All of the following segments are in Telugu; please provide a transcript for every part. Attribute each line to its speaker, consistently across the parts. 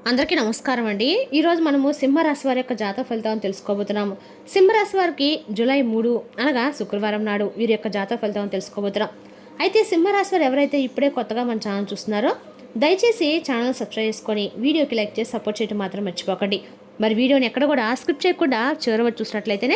Speaker 1: అందరికీ నమస్కారం అండి. ఈరోజు మనము సింహరాశి వారి యొక్క జాతక ఫలితాలను తెలుసుకోబోతున్నాము. సింహరాశి వారికి జూలై 3 అనగా శుక్రవారం నాడు వీరి యొక్క జాతక ఫలితాలను తెలుసుకోబోతున్నాం. అయితే సింహరాశి వారు ఎవరైతే ఇప్పుడే కొత్తగా మన ఛానల్ చూస్తున్నారో దయచేసి ఛానల్ సబ్స్క్రైబ్ చేసుకొని వీడియోకి లైక్ చేసి సపోర్ట్ చేయడం మాత్రం మర్చిపోకండి. మరి వీడియోని ఎక్కడ కూడా స్కిప్ చేయకుండా చివరి వరకు చూసినట్లయితేనే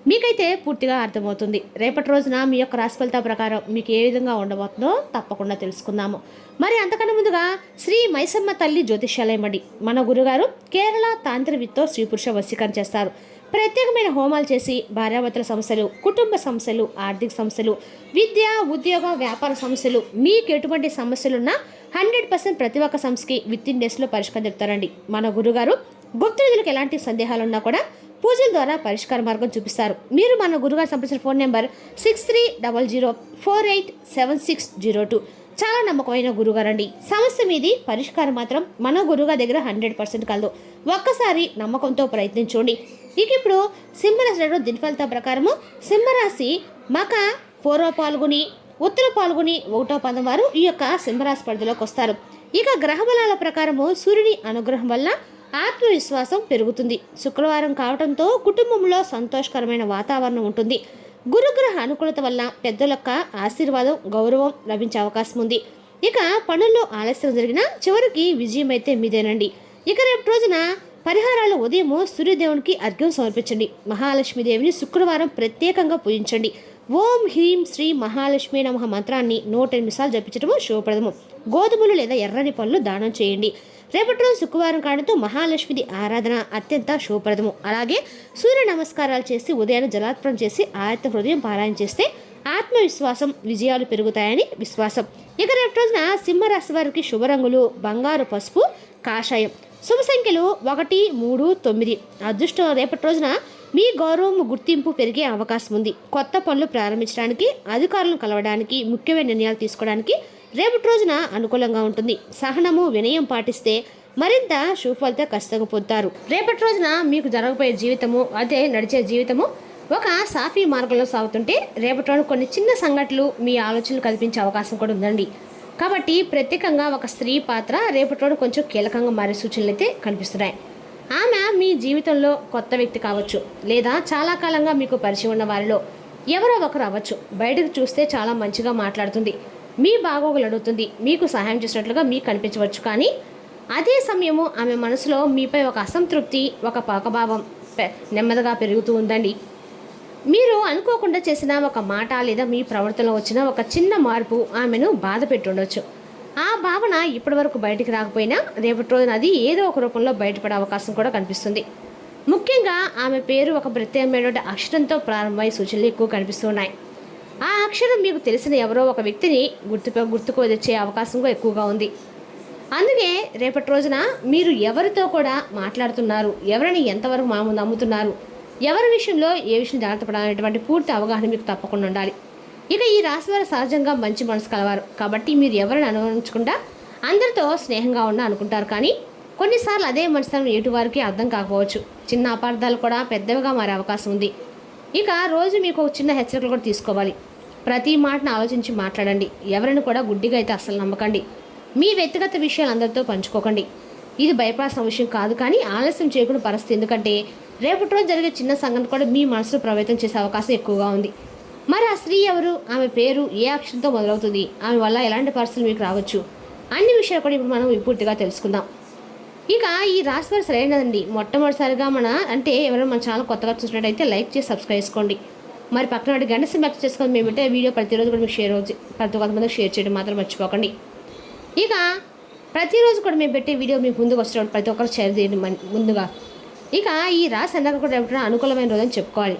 Speaker 1: మీకైతే పూర్తిగా అర్థమవుతుంది. రేపటి రోజున మీ యొక్క రాశి ఫలితాల ప్రకారం మీకు ఏ విధంగా ఉండబోతుందో తప్పకుండా తెలుసుకుందాము. మరి అంతకన్నా ముందుగా శ్రీ మైసమ్మ తల్లి జ్యోతిష్యాలయం అండి. మన గురుగారు కేరళ తాంత్రికతో స్త్రీ పురుష వశీకరణ చేస్తారు. ప్రత్యేకమైన హోమాలు చేసి భార్యాభర్తల సమస్యలు, కుటుంబ సమస్యలు, ఆర్థిక సమస్యలు, విద్య, ఉద్యోగ, వ్యాపార సమస్యలు మీకు ఎటువంటి సమస్యలున్నా 100% ప్రతి ఒక్క సమస్యకి వితిన్ డేస్లో పరిష్కారం చెప్తారండి. మన గురుగారు గుప్త నిధులకు ఎలాంటి సందేహాలున్నా కూడా పూజల ద్వారా పరిష్కార మార్గం చూపిస్తారు. మీరు మన గురుగారు సంప్రదించిన ఫోన్ నెంబర్ 6300487602. చాలా నమ్మకమైన గురుగారండి. సమస్య మీది పరిష్కారం మాత్రం మన గురుగారి దగ్గర 100% కలదు. ఒక్కసారి నమ్మకంతో ప్రయత్నించండి. ఇక ఇప్పుడు సింహరాశి దిన ఫలితాల ప్రకారము సింహరాశి మక, పూర్వ పాల్గొని, ఉత్తర పాల్గొని 1వ పదం వారు ఈ యొక్క సింహరాశి పరిధిలోకి వస్తారు. ఇక గ్రహబలాల ప్రకారము సూర్యుని అనుగ్రహం వల్ల ఆత్మవిశ్వాసం పెరుగుతుంది. శుక్రవారం కావడంతో కుటుంబంలో సంతోషకరమైన వాతావరణం ఉంటుంది. గురుగ్రహ అనుకూలత వల్ల పెద్దల యొక్క ఆశీర్వాదం, గౌరవం లభించే అవకాశం ఉంది. ఇక పనుల్లో ఆలస్యం జరిగినా చివరికి విజయం అయితే మీదేనండి. ఇక రేపు రోజున పరిహారాలు ఉదయం సూర్యదేవునికి అర్ఘ్యం సమర్పించండి. మహాలక్ష్మీదేవిని శుక్రవారం ప్రత్యేకంగా పూజించండి. ఓం హ్రీం శ్రీ మహాలక్ష్మీ నమః మంత్రాన్ని 108 సార్లు జపించడము శుభప్రదము. గోధుమలు లేదా ఎర్రని పళ్ళు దానం చేయండి. రేపటి రోజు శుక్రవారం కావడంతో మహాలక్ష్మిది ఆరాధన అత్యంత శుభప్రదము. అలాగే సూర్య నమస్కారాలు చేసి ఉదయాన్ని జలార్పణం చేసి ఆయత్త హృదయం పారాయణ చేస్తే ఆత్మవిశ్వాసం, విజయాలు పెరుగుతాయని విశ్వాసం. ఇక రేపటి రోజున సింహరాశి వారికి శుభరంగులు బంగారు, పసుపు, కాషాయం. శుభ సంఖ్యలు 1, 3, 9. అదృష్టం రేపటి రోజున మీ గౌరవం, గుర్తింపు పెరిగే అవకాశం ఉంది. కొత్త పనులు ప్రారంభించడానికి, అధికారులను కలవడానికి, ముఖ్యమైన నిర్ణయాలు తీసుకోవడానికి రేపటి రోజున అనుకూలంగా ఉంటుంది. సహనము, వినయం పాటిస్తే మరింత శుభఫలితం ఖచ్చితంగా పొందుతారు. రేపటి రోజున మీకు జరగబోయే జీవితము, అదే నడిచే జీవితము ఒక సాఫీ మార్గంలో సాగుతుంటే రేపటి రోజున కొన్ని చిన్న సంఘటనలు మీ ఆలోచనలు కల్పించే అవకాశం కూడా ఉందండి. కాబట్టి ప్రత్యేకంగా ఒక స్త్రీ పాత్ర రేపటి రోజున కొంచెం కీలకంగా మారే సూచనలు అయితే కనిపిస్తున్నాయి. ఆమె మీ జీవితంలో కొత్త వ్యక్తి కావచ్చు, లేదా చాలా కాలంగా మీకు పరిచయం ఉన్న వారిలో ఎవరో ఒకరు అవ్వచ్చు. బయటకు చూస్తే చాలా మంచిగా మాట్లాడుతుంది, మీ బాగోగులు అడుగుతుంది, మీకు సహాయం చేసినట్లుగా మీకు కనిపించవచ్చు. కానీ అదే సమయము ఆమె మనసులో మీపై ఒక అసంతృప్తి, ఒక పాకభావం నెమ్మదిగా పెరుగుతూ ఉందండి. మీరు అనుకోకుండా చేసిన ఒక మాట లేదా మీ ప్రవర్తనలో వచ్చిన ఒక చిన్న మార్పు ఆమెను బాధ పెట్టుండొచ్చు. ఆ భావన ఇప్పటి వరకు బయటికి రాకపోయినా రేపటి రోజున అది ఏదో ఒక రూపంలో బయటపడే అవకాశం కూడా కనిపిస్తుంది. ముఖ్యంగా ఆమె పేరు ఒక ప్రత్యేకమైనటువంటి అక్షరంతో ప్రారంభమయ్యే సూచనలు ఎక్కువ కనిపిస్తున్నాయి. ఆ అక్షరం మీకు తెలిసిన ఎవరో ఒక వ్యక్తిని గుర్తుకు వచ్చే అవకాశం కూడా ఎక్కువగా ఉంది. అందుకే రేపటి రోజున మీరు ఎవరితో కూడా మాట్లాడుతున్నారు, ఎవరిని ఎంతవరకు నమ్ముతున్నారు, ఎవరి విషయంలో ఏ విషయం జాగ్రత్త పడాలనేటువంటి పూర్తి అవగాహన మీకు తప్పకుండా ఉండాలి. ఇక ఈ రాశి వారు సహజంగా మంచి మనసు కలవారు కాబట్టి మీరు ఎవరిని అనుభవించకుండా అందరితో స్నేహంగా అనుకుంటారు. కానీ కొన్నిసార్లు అదే మనసుతనం ఎటు వారికి అర్థం కాకపోవచ్చు. చిన్న అపార్థాలు కూడా పెద్దవిగా మారే అవకాశం ఉంది. ఇక రోజు మీకు చిన్న హెచ్చరికలు కూడా తీసుకోవాలి. ప్రతి మాటను ఆలోచించి మాట్లాడండి. ఎవరిని కూడా గుడ్డిగా అయితే అస్సలు నమ్మకండి. మీ వ్యక్తిగత విషయాలు అందరితో పంచుకోకండి. ఇది భయపడాల్సిన విషయం కాదు, కానీ ఆలస్యం చేయకుండా పరిస్థితి. ఎందుకంటే రేపటి రోజు జరిగే చిన్న సంఘటన కూడా మీ మనసులో ప్రభావితం చేసే అవకాశం ఎక్కువగా ఉంది. మరి ఆ స్త్రీ ఎవరు, ఆమె పేరు ఏ అక్షరంతో మొదలవుతుంది, ఆమె వల్ల ఎలాంటి పరిస్థితులు మీకు రావచ్చు, అన్ని విషయాలు కూడా ఇప్పుడు మనం పూర్తిగా తెలుసుకుందాం. ఇక ఈ రాశి వారు సరైనదండి. మొట్టమొదటిసారిగా ఎవరైనా మన ఛానల్ కొత్తగా చూసినట్టయితే లైక్ చేసి సబ్స్క్రైబ్ చేసుకోండి. మరి పక్కన గంట సింబల్ చేసుకొని మేము పెట్టే వీడియో ప్రతిరోజు కూడా మీకు ప్రతి కొంతమందికి షేర్ చేయడం మాత్రం మర్చిపోకండి. ఇక ప్రతిరోజు కూడా మేము పెట్టే వీడియో మీకు ముందుకు వచ్చినప్పుడు ప్రతి ఒక్కరు షేర్ చేయండి ముందుగా. ఇక ఈ రాశి అందరికీ కూడా అనుకూలమైన రోజని చెప్పుకోవాలి.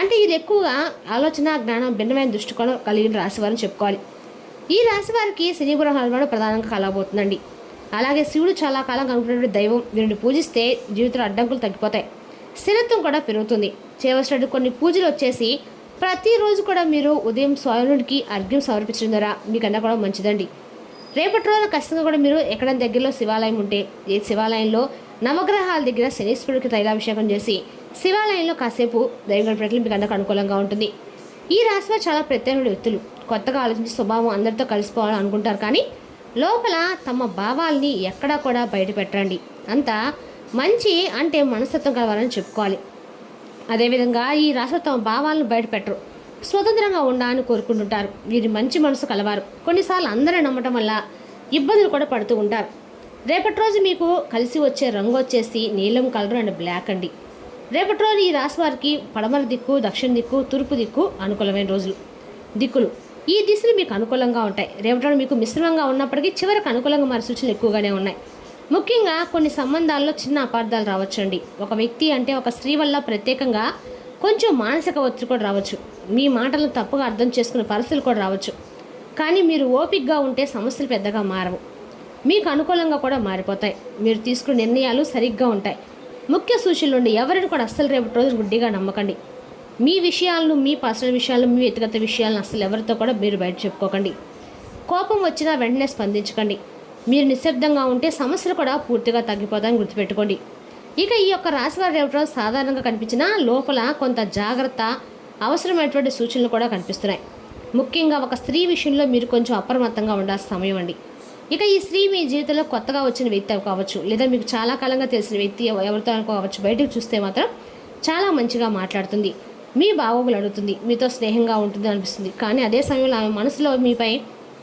Speaker 1: అంటే ఇది ఎక్కువగా ఆలోచన, జ్ఞానం, భిన్నమైన దృష్టికోణం కలిగిన రాశి వారిని చెప్పుకోవాలి. ఈ రాశి వారికి శని గ్రహాలు ప్రధానంగా కలగబోతుందండి. అలాగే శివుడు చాలా కాలం కనుకున్నటువంటి దైవం. వీరిని పూజిస్తే జీవితంలో అడ్డంకులు తగ్గిపోతాయి, స్థిరత్వం కూడా పెరుగుతుంది. చేయవలసిన కొన్ని పూజలు వచ్చేసి ప్రతిరోజు కూడా మీరు ఉదయం సూర్యుడికి అర్ఘ్యం సమర్పించడం ద్వారా మీకన్నా కూడా మంచిదండి. రేపటి రోజున ఖచ్చితంగా కూడా మీరు ఎక్కడైనా దగ్గరలో శివాలయం ఉంటే ఏ శివాలయంలో నవగ్రహాల దగ్గర శనీశ్వరుడికి తైలాభిషేకం చేసి శివాలయంలో కాసేపు దైవం గడిపేట్లు మీకు అందరికి అనుకూలంగా ఉంటుంది. ఈ రాశిలో చాలా ప్రత్యేకమైన వ్యక్తులు కొత్తగా ఆలోచించే స్వభావం, అందరితో కలిసిపోవాలని అనుకుంటారు. కానీ లోపల తమ భావాల్ని ఎక్కడా కూడా బయట పెట్టండి. అంత మంచి అంటే మనస్తత్వం కలవాలని చెప్పుకోవాలి. అదేవిధంగా ఈ రాశి తమ భావాలను బయటపెట్టరు, స్వతంత్రంగా ఉండాలని కోరుకుంటుంటారు. వీరి మంచి మనసు కలవారు. కొన్నిసార్లు అందరూ నమ్మటం వల్ల ఇబ్బందులు కూడా పడుతూ ఉంటారు. రేపటి రోజు మీకు కలిసి వచ్చే రంగు వచ్చేసి నీలం కలర్ అండ్ బ్లాక్ అండి. రేపటి రోజు ఈ రాశి వారికి పడమర దిక్కు, దక్షిణ దిక్కు, తూర్పు దిక్కు అనుకూలమైన రోజులు. దిక్కులు ఈ దిశలు మీకు అనుకూలంగా ఉంటాయి. రేపటి రోజు మీకు మిశ్రమంగా ఉన్నప్పటికీ చివరికి అనుకూలంగా మరి సూచనలు ఎక్కువగానే ఉన్నాయి. ముఖ్యంగా కొన్ని సంబంధాల్లో చిన్న అపార్థాలు రావచ్చండి. ఒక వ్యక్తి అంటే ఒక స్త్రీ వల్ల ప్రత్యేకంగా కొంచెం మానసిక ఒత్తిడి కూడా రావచ్చు. మీ మాటలను తప్పుగా అర్థం చేసుకునే పరిస్థితులు కూడా రావచ్చు. కానీ మీరు ఓపికగా ఉంటే సమస్యలు పెద్దగా మారవు, మీకు అనుకూలంగా కూడా మారిపోతాయి. మీరు తీసుకునే నిర్ణయాలు సరిగ్గా ఉంటాయి. ముఖ్య సూచనలు నుండి ఎవరిని కూడా అస్సలు రేపటి రోజు గుడ్డిగా నమ్మకండి. మీ విషయాలను, మీ పర్సనల్ విషయాలను, మీ వ్యక్తిగత విషయాలను అస్సలు ఎవరితో కూడా మీరు బయట చెప్పుకోకండి. కోపం వచ్చినా వెంటనే స్పందించకండి. మీరు నిశ్శబ్దంగా ఉంటే సమస్యలు కూడా పూర్తిగా తగ్గిపోతాయని గుర్తుపెట్టుకోండి. ఇక ఈ యొక్క రాశివారి రేపటి రోజు సాధారణంగా కనిపించినా లోపల కొంత జాగ్రత్త అవసరమైనటువంటి సూచనలు కూడా కనిపిస్తున్నాయి. ముఖ్యంగా ఒక స్త్రీ విషయంలో మీరు కొంచెం అప్రమత్తంగా ఉండాల్సిన సమయం అండి. ఇక ఈ స్త్రీ మీ జీవితంలో కొత్తగా వచ్చిన వ్యక్తి కావచ్చు, లేదా మీకు చాలా కాలంగా తెలిసిన వ్యక్తి ఎవరితో కావచ్చు, బయటకు చూస్తే మాత్రం చాలా మంచిగా మాట్లాడుతుంది, మీ బాగోగులు అడుగుతుంది, మీతో స్నేహంగా ఉంటుంది అనిపిస్తుంది. కానీ అదే సమయంలో ఆమె మనసులో మీపై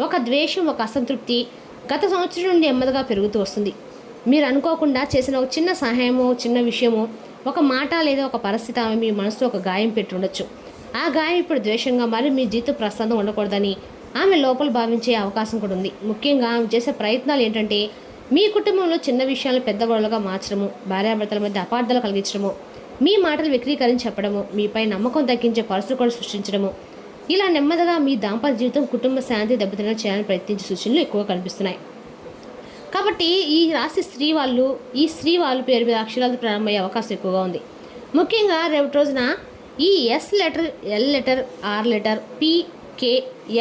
Speaker 1: ఒక ద్వేషం, ఒక అసంతృప్తి గత సంవత్సరం నుండి నెమ్మదిగా పెరుగుతూ వస్తుంది. మీరు అనుకోకుండా చేసిన ఒక చిన్న సహాయమో, చిన్న విషయమో, ఒక మాట లేదా ఒక పరిస్థితి ఆమె మీ మనసులో ఒక గాయం పెట్టి ఉండొచ్చు. ఆ గాయం ఇప్పుడు ద్వేషంగా మారి మీ జీవితం ప్రశాంతం ఉండకూడదని ఆమె లోపల భావించే అవకాశం కూడా ఉంది. ముఖ్యంగా ఆమె చేసే ప్రయత్నాలు ఏంటంటే మీ కుటుంబంలో చిన్న విషయాలను పెద్ద గొడవలుగా మార్చడము, భార్యాభర్తల మధ్య అపార్థాలు కలిగించడము, మీ మాటలు విక్రీకరించి చెప్పడము, మీపై నమ్మకం తగ్గించే పరిస్థితులు కూడా సృష్టించడము, ఇలా నెమ్మదిగా మీ దాంపత్య జీవితం, కుటుంబ శాంతి దెబ్బతిన చేయాలని ప్రయత్నించే సూచనలు ఎక్కువ కనిపిస్తున్నాయి. కాబట్టి ఈ రాశి ఈ స్త్రీ వాళ్ళు పేరు మీద అక్షరాలతో ప్రారంభమయ్యే అవకాశం ఎక్కువగా ఉంది. ముఖ్యంగా రేపటి రోజున ఈ S letter, L letter, R letter, P, K,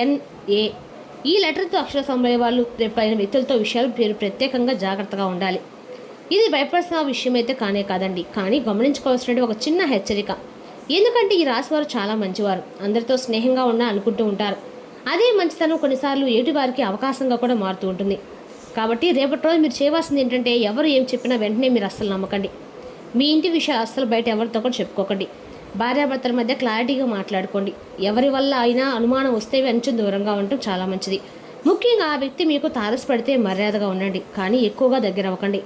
Speaker 1: N, A E లెటర్తో అక్షర సంబంధ వాళ్ళు రేపైన వ్యక్తులతో విషయాలు పేరు ప్రత్యేకంగా జాగ్రత్తగా ఉండాలి. ఇది భయపడాల్సిన విషయం అయితే కానే కాదండి. కానీ గమనించుకోవాల్సిన ఒక చిన్న హెచ్చరిక. ఎందుకంటే ఈ రాశి వారు చాలా మంచివారు, అందరితో స్నేహంగా అనుకుంటూ ఉంటారు. అదే మంచితనం కొన్నిసార్లు ఏటి వారికి అవకాశంగా కూడా మారుతూ ఉంటుంది. కాబట్టి రేపటి రోజు మీరు చేయవలసింది ఏంటంటే ఎవరు ఏం చెప్పినా వెంటనే మీరు అస్సలు నమ్మకండి. మీ ఇంటి విషయాలు అస్సలు బయట ఎవరితో కూడా చెప్పుకోకండి. భార్యాభర్తల మధ్య క్లారిటీగా మాట్లాడుకోండి. ఎవరి వల్ల అయినా అనుమానం వస్తే కొంచెం దూరంగా ఉండటం చాలా మంచిది. ముఖ్యంగా ఆ వ్యక్తి మీకు తారసపడితే మర్యాదగా ఉండండి, కానీ ఎక్కువగా దగ్గర అవ్వకండి.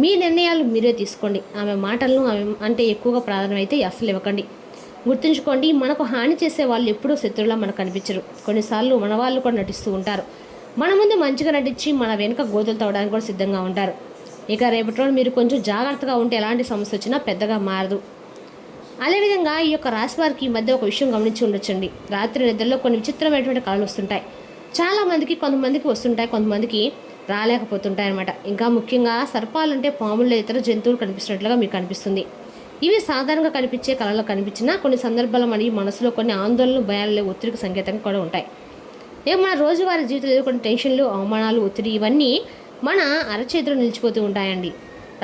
Speaker 1: మీ నిర్ణయాలు మీరే తీసుకోండి. ఆమె మాటలను అంటే ఎక్కువగా ప్రాధాన్యం అయితే అస్సలు ఇవ్వకండి. గుర్తుంచుకోండి, మనకు హాని చేసే వాళ్ళు ఎప్పుడూ శత్రువులా మనకు కనిపించరు. కొన్నిసార్లు మన వాళ్ళు కూడా నటిస్తూ ఉంటారు. మన ముందు మంచిగా నటించి మన వెనుక గోతులు తవ్వడానికి కూడా సిద్ధంగా ఉంటారు. ఇక రేపటి రోజు మీరు కొంచెం జాగ్రత్తగా ఉంటే ఎలాంటి సమస్య వచ్చినా పెద్దగా మారదు. అదేవిధంగా ఈ యొక్క రాశి వారికి ఈ మధ్య ఒక విషయం గమనించి ఉండొచ్చండి. రాత్రి నిద్రలో కొన్ని విచిత్రమైనటువంటి కళలు వస్తుంటాయి. చాలామందికి, కొంతమందికి వస్తుంటాయి, కొంతమందికి రాలేకపోతుంటాయి అన్నమాట. ఇంకా ముఖ్యంగా సర్పాలంటే పాములు, ఇతర జంతువులు కనిపిస్తున్నట్లుగా మీకు కనిపిస్తుంది. ఇవి సాధారణంగా కనిపించే కళలో కనిపించినా కొన్ని సందర్భాలు మన మనసులో కొన్ని ఆందోళనలు, భయాలు, ఒత్తిడికి సంకేతంగా కూడా ఉంటాయి. ఇక మన రోజువారీ జీవితంలో కొన్ని టెన్షన్లు, అవమానాలు, ఒత్తిడి ఇవన్నీ మన అరచేతిలో నిలిచిపోతూ ఉంటాయండి.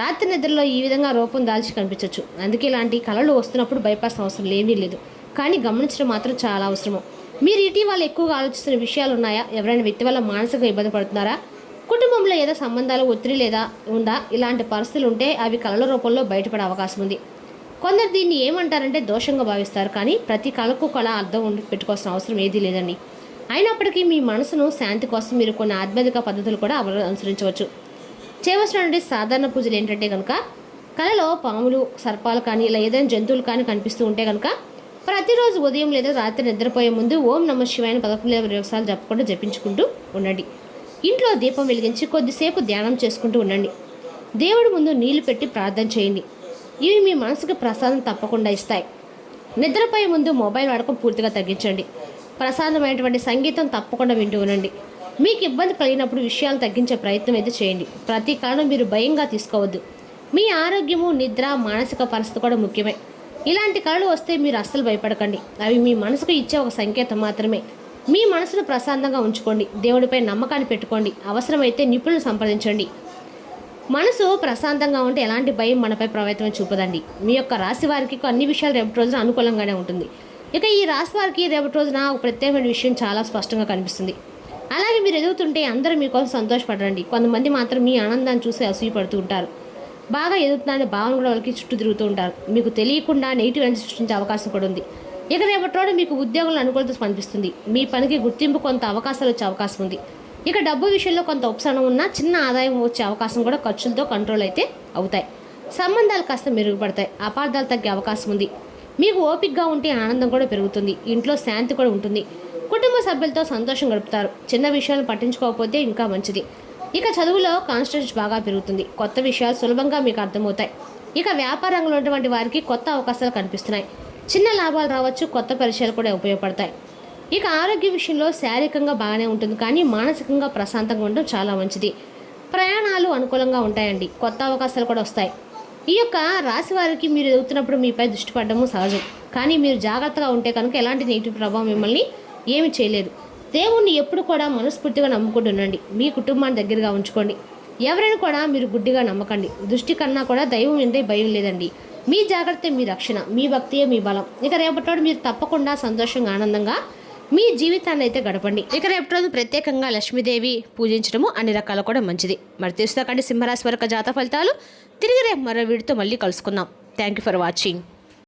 Speaker 1: రాత్రి నిద్రలో ఈ విధంగా రూపం దాల్చి కనిపించవచ్చు. అందుకే ఇలాంటి కళలు వస్తున్నప్పుడు భయపడాల్సిన అవసరం ఏమీ లేదు, కానీ గమనించడం మాత్రం చాలా అవసరము. మీరు ఇటీవల ఎక్కువగా ఆలోచిస్తున్న విషయాలు ఉన్నాయా? ఎవరైనా వ్యక్తి వల్ల మానసికంగా ఇబ్బంది పడుతున్నారా? కుటుంబంలో ఏదో సంబంధాలు ఒత్తిడి లేదా ఉందా? ఇలాంటి పరిస్థితులు ఉంటే అవి కళల రూపంలో బయటపడే అవకాశం ఉంది. కొందరు దీన్ని ఏమంటారంటే దోషంగా భావిస్తారు. కానీ ప్రతి కళకు కళ అర్థం పెట్టుకోవాల్సిన అవసరం ఏదీ లేదండి. అయినప్పటికీ మీ మనసును శాంతి కోసం మీరు కొన్ని ఆధ్యాత్మిక పద్ధతులు కూడా అనుసరించవచ్చు. చేయవలసినటువంటి సాధారణ పూజలు ఏంటంటే కనుక కళలో పాములు, సర్పాలు కానీ ఇలా ఏదైనా జంతువులు కానీ కనిపిస్తూ ఉంటే కనుక ప్రతిరోజు ఉదయం లేదా రాత్రి నిద్రపోయే ముందు ఓం నమః శివాయ 11 సార్లు జపించుకుంటూ ఉండండి. ఇంట్లో దీపం వెలిగించి కొద్దిసేపు ధ్యానం చేసుకుంటూ ఉండండి. దేవుడి ముందు నీళ్లు పెట్టి ప్రార్థన చేయండి. ఇవి మీ మనసుకు ప్రసాదం తప్పకుండా ఇస్తాయి. నిద్రపోయే ముందు మొబైల్ వాడకం పూర్తిగా తగ్గించండి. ప్రశాంతమైనటువంటి సంగీతం తప్పకుండా వింటూ ఉండండి. మీకు ఇబ్బంది కలిగినప్పుడు విషయాలు తగ్గించే ప్రయత్నం అయితే చేయండి. ప్రతి కారణం మీరు భయంగా తీసుకోవద్దు. మీ ఆరోగ్యము, నిద్ర, మానసిక పరిస్థితి కూడా ముఖ్యమే. ఇలాంటి కళలు వస్తే మీరు అస్సలు భయపడకండి. అవి మీ మనసుకు ఇచ్చే ఒక సంకేతం మాత్రమే. మీ మనసును ప్రశాంతంగా ఉంచుకోండి. దేవుడిపై నమ్మకాన్ని పెట్టుకోండి. అవసరమైతే నిపుణులు సంప్రదించండి. మనసు ప్రశాంతంగా ఉంటే ఎలాంటి భయం మనపై ప్రభావితం చూపదండి. మీ యొక్క రాశి వారికి అన్ని విషయాలు రేపటి రోజున అనుకూలంగానే ఉంటుంది. ఇక ఈ రాశి వారికి రేపటి రోజున ఒక ప్రత్యేకమైన విషయం చాలా స్పష్టంగా కనిపిస్తుంది. అలాగే మీరు ఎదుగుతుంటే అందరూ మీకోసం సంతోషపడరండి. కొంతమంది మాత్రం మీ ఆనందాన్ని చూసి అసూయపడుతూ ఉంటారు. బాగా ఎదుగుతున్నారనే భావన కూడా వాళ్ళకి చుట్టూ తిరుగుతూ ఉంటారు. మీకు తెలియకుండా నెగిటివ్ ఎనర్జీ సృష్టించే అవకాశం కూడా ఉంది. ఇక రేపటి రోజు మీకు ఉద్యోగంలో అనుకూలత కనిపిస్తుంది. మీ పనికి గుర్తింపు కొంత అవకాశాలు వచ్చే అవకాశం ఉంది. ఇక డబ్బు విషయంలో కొంత ఉపశమనం ఉన్నా చిన్న ఆదాయం వచ్చే అవకాశం కూడా ఖర్చులతో కంట్రోల్ అయితే అవుతాయి. సంబంధాలు కాస్త మెరుగుపడతాయి. అపార్థాలు తగ్గే అవకాశం ఉంది. మీకు ఓపికగా ఉంటే ఆనందం కూడా పెరుగుతుంది. ఇంట్లో శాంతి కూడా ఉంటుంది. కుటుంబ సభ్యులతో సంతోషం గడుపుతారు. చిన్న విషయాలను పట్టించుకోకపోతే ఇంకా మంచిది. ఇక చదువులో కాన్సంట్రేషన్ బాగా పెరుగుతుంది. కొత్త విషయాలు సులభంగా మీకు అర్థమవుతాయి. ఇక వ్యాపార రంగంలో ఉన్నటువంటి వారికి కొత్త అవకాశాలు కనిపిస్తున్నాయి. చిన్న లాభాలు రావచ్చు. కొత్త పరిచయాలు కూడా ఉపయోగపడతాయి. ఇక ఆరోగ్య విషయంలో శారీరకంగా బాగానే ఉంటుంది, కానీ మానసికంగా ప్రశాంతంగా ఉండడం చాలా మంచిది. ప్రయాణాలు అనుకూలంగా ఉంటాయండి. కొత్త అవకాశాలు కూడా వస్తాయి. ఈ యొక్క రాశి వారికి మీరు ఎదుగుతున్నప్పుడు మీపై దృష్టి పడడము సహజం, కానీ మీరు జాగ్రత్తగా ఉంటే కనుక ఎలాంటి నెగిటివ్ ప్రభావం మిమ్మల్ని ఏమి చేయలేదు. దేవుణ్ణి ఎప్పుడు కూడా మనస్ఫూర్తిగా నమ్ముకుంటూ ఉండండి. మీ కుటుంబాన్ని దగ్గరగా ఉంచుకోండి. ఎవరైనా కూడా మీరు గుడ్డిగా నమ్మకండి. దృష్టి కన్నా కూడా దైవం మీదే భయం లేదండి. మీ జాగ్రత్త మీ రక్షణ, మీ భక్తియే మీ బలం. ఇక రేపటి మీరు తప్పకుండా సంతోషంగా ఆనందంగా మీ జీవితాన్ని అయితే గడపండి. ఇక రేపటి రోజు ప్రత్యేకంగా లక్ష్మీదేవి పూజించడము అన్ని రకాలు కూడా మంచిది. మరి తెలుసుకండి సింహరాశి వరకు జాతక ఫలితాలు. తిరిగి రేపు మరో వీడితో మళ్ళీ కలుసుకుందాం. Thank you for watching.